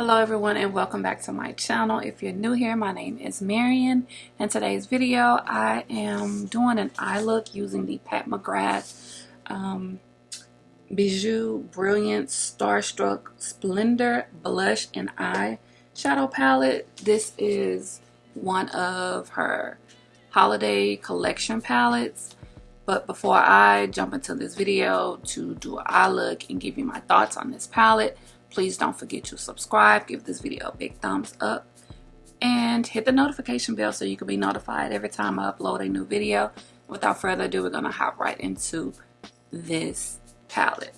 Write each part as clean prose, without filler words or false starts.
Hello everyone and welcome back to my channel. If you're new here, my name is Marion. In today's video I am doing an eye look using the McGrath Bijoux Brilliance Starstruck Splendor Blush and Eye Shadow Palette. This is one of her holiday collection palettes. But before I jump into this video to do an eye look and give you my thoughts on this palette, please don't forget to subscribe, give this video a big thumbs up, and hit the notification bell so you can be notified every time I upload a new video. Without further ado, we're going to hop right into this palette.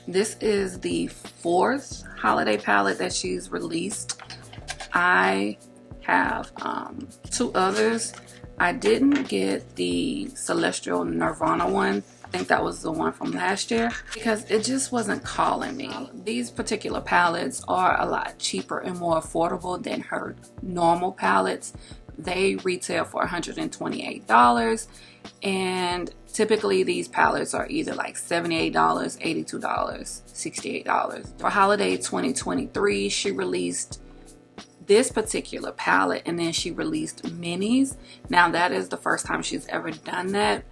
This is the fourth holiday palette that she's released. I have two others. I didn't get the Celestial Nirvana one. I think that was the one from last year because it just wasn't calling me. These particular palettes are a lot cheaper and more affordable than her normal palettes. They retail for $128, and typically these palettes are either like $78, $82, $68. For holiday 2023, she released this particular palette, and then she released minis. Now that is the first time she's ever done that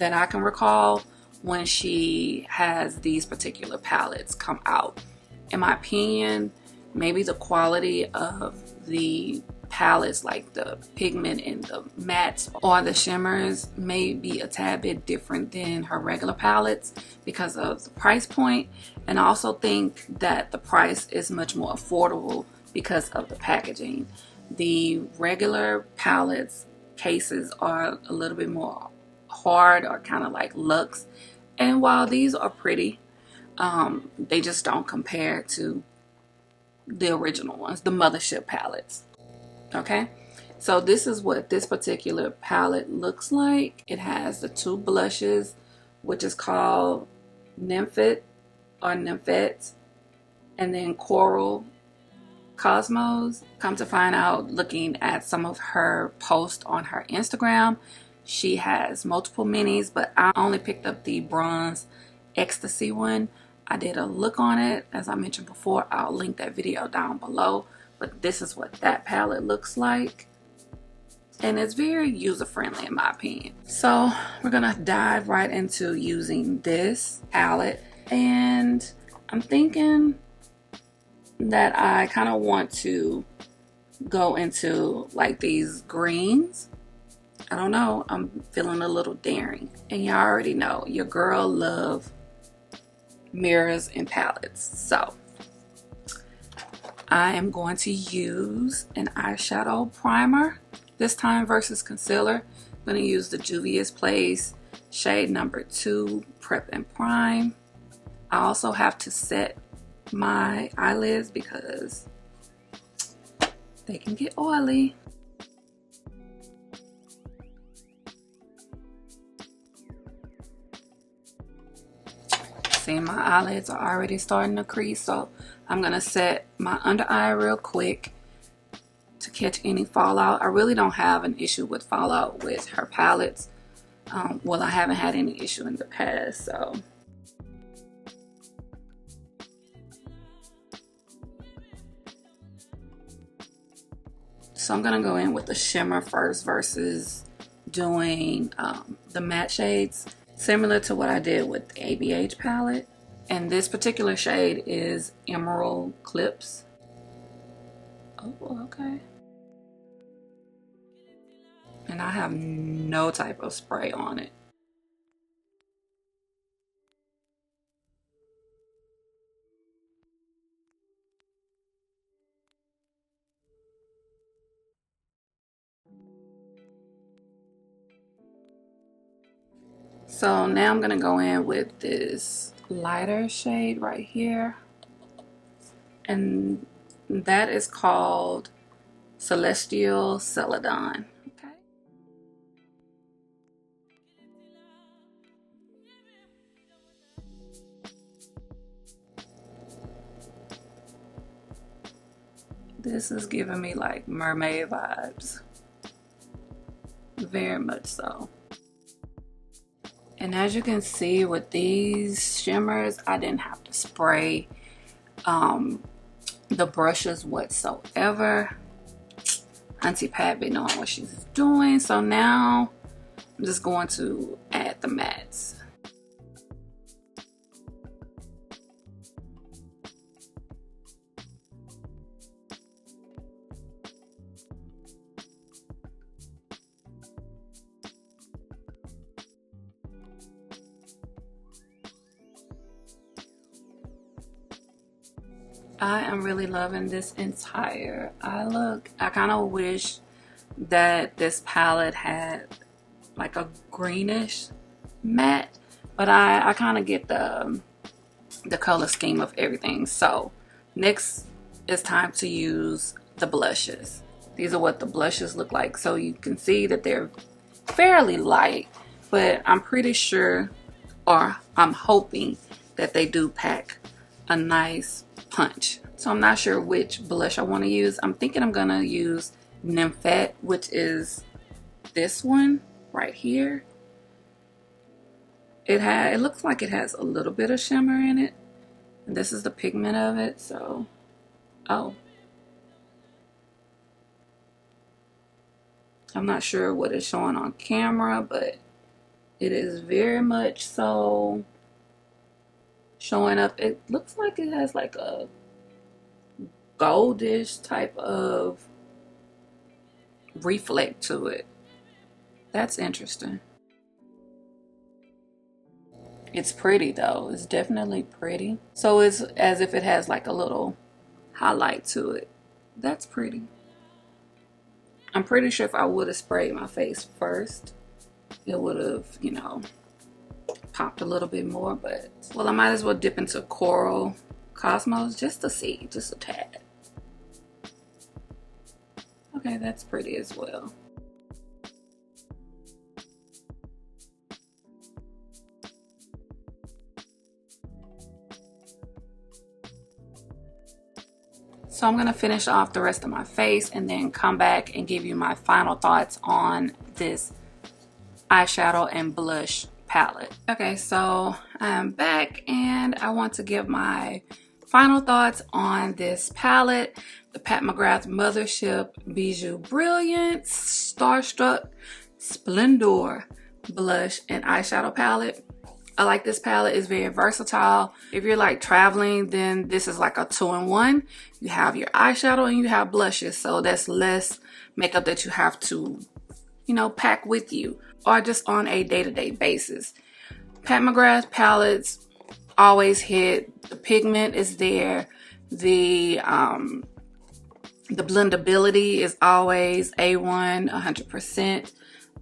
I can recall, when she has these particular palettes come out. In my opinion, maybe the quality of the palettes, like the pigment and the mattes or the shimmers, may be a tad bit different than her regular palettes because of the price point. And I also think that the price is much more affordable because of the packaging. The regular palettes cases are a little bit more hard, or kind of like luxe, and while these are pretty, they just don't compare to the original ones, the mothership palettes. Okay, so this is what this particular palette looks like. It has the two blushes, which is called Nymphet or Nymphette, and then Coral Cosmos. Come to find out, looking at some of her posts on her Instagram, she has multiple minis, but I only picked up the bronze ecstasy one. I did a look on it, as I mentioned before. I'll link that video down below, but this is what that palette looks like, and it's very user-friendly in my opinion. So we're gonna dive right into using this palette, and I'm thinking that I kind of want to go into like these greens. I don't know, I'm feeling a little daring, and you already know your girl love mirrors and palettes. So I am going to use an eyeshadow primer this time versus concealer. I'm going to use the Juvia's Place shade number 2 Prep and Prime. I also have to set my eyelids because they can get oily. See, my eyelids are already starting to crease, so I'm gonna set my under eye real quick to catch any fallout. I really don't have an issue with fallout with her palettes. Well, I haven't had any issue in the past, so I'm gonna go in with the shimmer first versus doing the matte shades, similar to what I did with the ABH palette. And this particular shade is Emerald Clips. Oh, okay. And I have no type of spray on it. So now I'm gonna go in with this lighter shade right here, and that is called Celestial Celadon. Okay. This is giving me like mermaid vibes, very much so. And as you can see with these shimmers, I didn't have to spray the brushes whatsoever. Auntie Pat be knowing what she's doing. So now I'm just going to add the mattes. I am really loving this entire eye look. I kind of wish that this palette had like a greenish matte, but I kind of get the color scheme of everything. So next it's time to use the blushes. These are what the blushes look like. So you can see that they're fairly light, but I'm pretty sure, or I'm hoping, that they do pack a nice punch. So I'm not sure which blush I want to use. I'm thinking I'm gonna use Nymphet, which is this one right here. It looks like it has a little bit of shimmer in it, and this is the pigment of it. So I'm not sure what it's showing on camera, but it is very much so showing up. It looks like it has like a goldish type of reflect to it. That's interesting. It's pretty though. It's definitely pretty. So it's as if it has like a little highlight to it. That's pretty. I'm pretty sure if I would have sprayed my face first, it would have, you know, popped a little bit more. But, well, I might as well dip into Coral Cosmos just to see, just a tad. Okay, that's pretty as well. So I'm gonna finish off the rest of my face and then come back and give you my final thoughts on this eyeshadow and blush palette. Okay, so I'm back and I want to give my final thoughts on this palette, the Pat McGrath Mothership Bijoux Brilliance Starstruck Splendor blush and eyeshadow palette. I like this palette. It's very versatile. If you're like traveling, then this is like a 2-in-1. You have your eyeshadow and you have blushes, so that's less makeup that you have to, you know, pack with you or just on a day-to-day basis. Pat McGrath palettes always hit. The pigment is there. The blendability is always A1, 100%.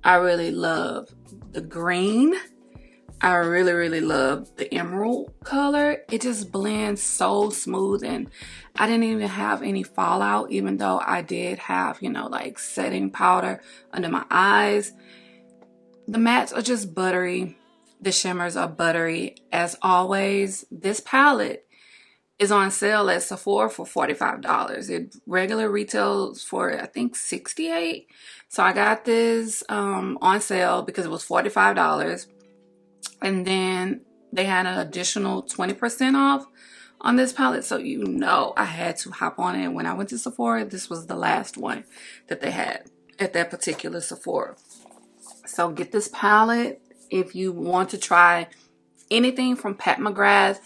I really love the green. I really love the emerald color. It just blends so smooth, and I didn't even have any fallout, even though I did have, you know, like setting powder under my eyes. The mattes are just buttery. The shimmers are buttery. As always, this palette is on sale at Sephora for $45. It regular retails for, I think, $68. So I got this on sale because it was $45. And then they had an additional 20% off on this palette. So, you know, I had to hop on it. When I went to Sephora, this was the last one that they had at that particular Sephora. So get this palette if you want to try anything from Pat McGrath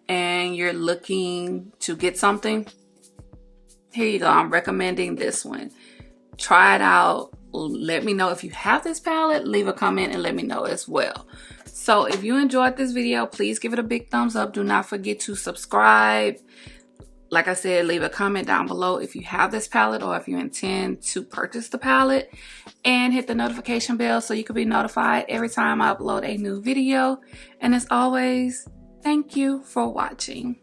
and you're looking to get something. Here you go. I'm recommending this one. Try it out. Let me know if you have this palette. Leave a comment and let me know as well. So if you enjoyed this video, please give it a big thumbs up. Do not forget to subscribe. Like I said, leave a comment down below if you have this palette or if you intend to purchase the palette. And hit the notification bell so you can be notified every time I upload a new video. And as always, thank you for watching.